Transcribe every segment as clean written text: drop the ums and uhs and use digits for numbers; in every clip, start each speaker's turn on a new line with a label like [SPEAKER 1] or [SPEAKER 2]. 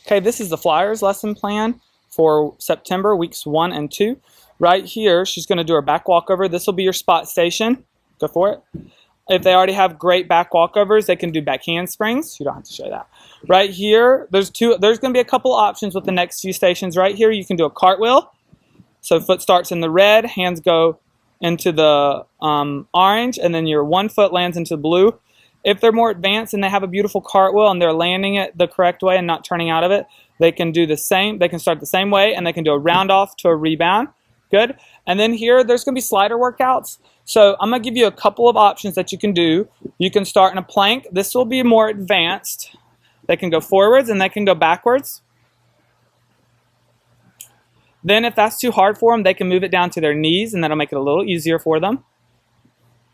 [SPEAKER 1] Okay, this is the Flyers lesson plan for September, weeks 1 and 2. Right here, she's going to do her back walkover. This will be your spot station. Go for it. If they already have great back walkovers, they can do back handsprings. You don't have to show that. Right here, there's going to be a couple options with the next few stations. Right here, you can do a cartwheel. So foot starts in the red, hands go into the orange, and then your one foot lands into the blue. If they're more advanced and they have a beautiful cartwheel and they're landing it the correct way and not turning out of it, they can do the same. They can start the same way, and they can do a round off to a rebound. Good. And then here, there's going to be slider workouts. So I'm going to give you a couple of options that you can do. You can start in a plank. This will be more advanced. They can go forwards and they can go backwards. Then if that's too hard for them, they can move it down to their knees, and that'll make it a little easier for them.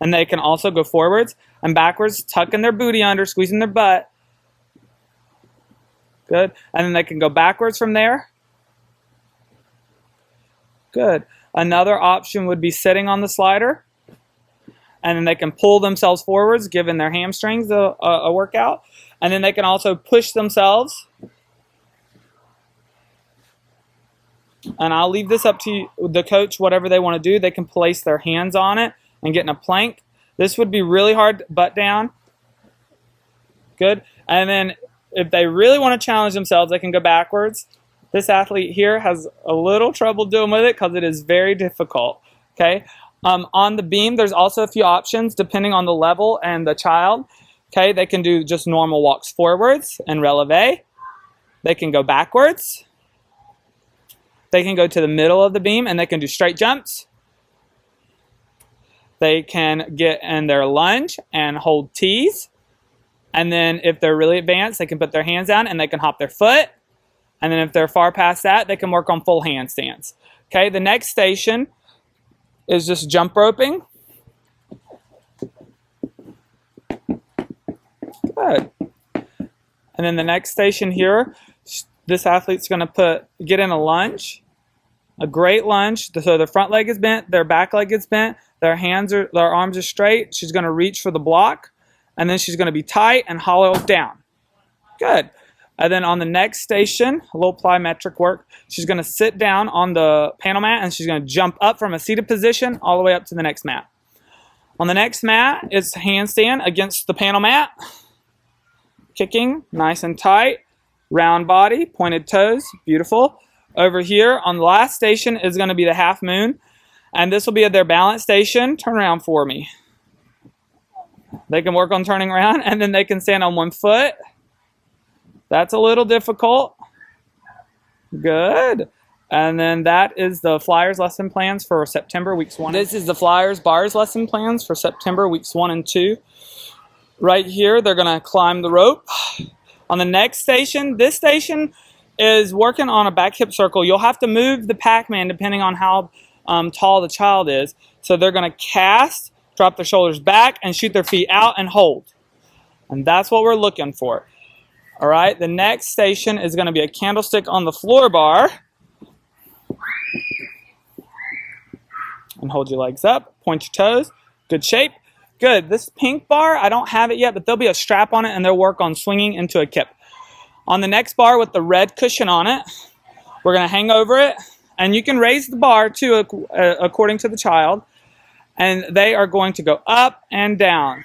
[SPEAKER 1] And they can also go forwards and backwards, tucking their booty under, squeezing their butt. Good. And then they can go backwards from there. Good. Another option would be sitting on the slider. And then they can pull themselves forwards, giving their hamstrings a workout. And then they can also push themselves. And I'll leave this up to the coach, whatever they want to do. They can place their hands on it and get in a plank. This would be really hard, butt down. Good. And then if they really want to challenge themselves, they can go backwards. This athlete here has a little trouble doing with it because it is very difficult. Okay. On the beam, there's also a few options depending on the level and the child. Okay. They can do just normal walks forwards and releve. They can go backwards. They can go to the middle of the beam and they can do straight jumps. They can get in their lunge and hold T's. And then if they're really advanced, they can put their hands down and they can hop their foot. And then if they're far past that, they can work on full handstands. Okay, the next station is just jump roping. Good. And then the next station here, this athlete's going to get in a lunge, a great lunge. So their front leg is bent, their back leg is bent, their arms are straight. She's going to reach for the block, and then she's going to be tight and hollow down. Good. And then on the next station, a little plyometric work. She's going to sit down on the panel mat, and she's going to jump up from a seated position all the way up to the next mat. On the next mat, it's handstand against the panel mat. Kicking, nice and tight. Round body, pointed toes, beautiful. Over here on the last station is going to be the half moon. And this will be at their balance station. Turn around for me. They can work on turning around, and then they can stand on one foot. That's a little difficult. Good. And then that is the Flyers lesson plans for September weeks 1. This is the Flyers bars lesson plans for September weeks 1 and 2. Right here, they're going to climb the rope. On the next station, this station is working on a back hip circle. You'll have to move the Pac-Man depending on how tall the child is. So they're going to cast, drop their shoulders back, and shoot their feet out and hold. And that's what we're looking for. All right, the next station is going to be a candlestick on the floor bar. And hold your legs up, point your toes, good shape. Good, this pink bar, I don't have it yet, but there'll be a strap on it and they'll work on swinging into a kip. On the next bar with the red cushion on it, we're going to hang over it. And you can raise the bar too, according to the child. And they are going to go up and down.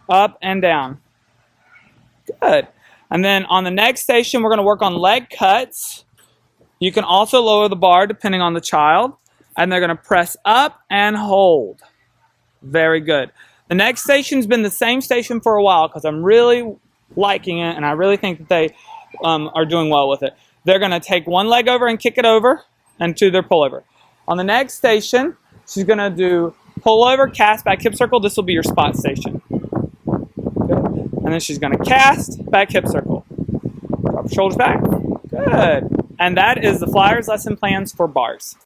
[SPEAKER 1] Up and down. Good. And then on the next station, we're going to work on leg cuts. You can also lower the bar depending on the child. And they're going to press up and hold. Very good. The next station's been the same station for a while because I'm really liking it. And I really think that they are doing well with it. They're going to take one leg over and kick it over and do their pullover. On the next station, she's going to do pullover, cast, back hip circle. This will be your spot station. Good. And then she's going to cast, back hip circle. Drop her shoulders back. Good. And that is the Flyers lesson plans for bars.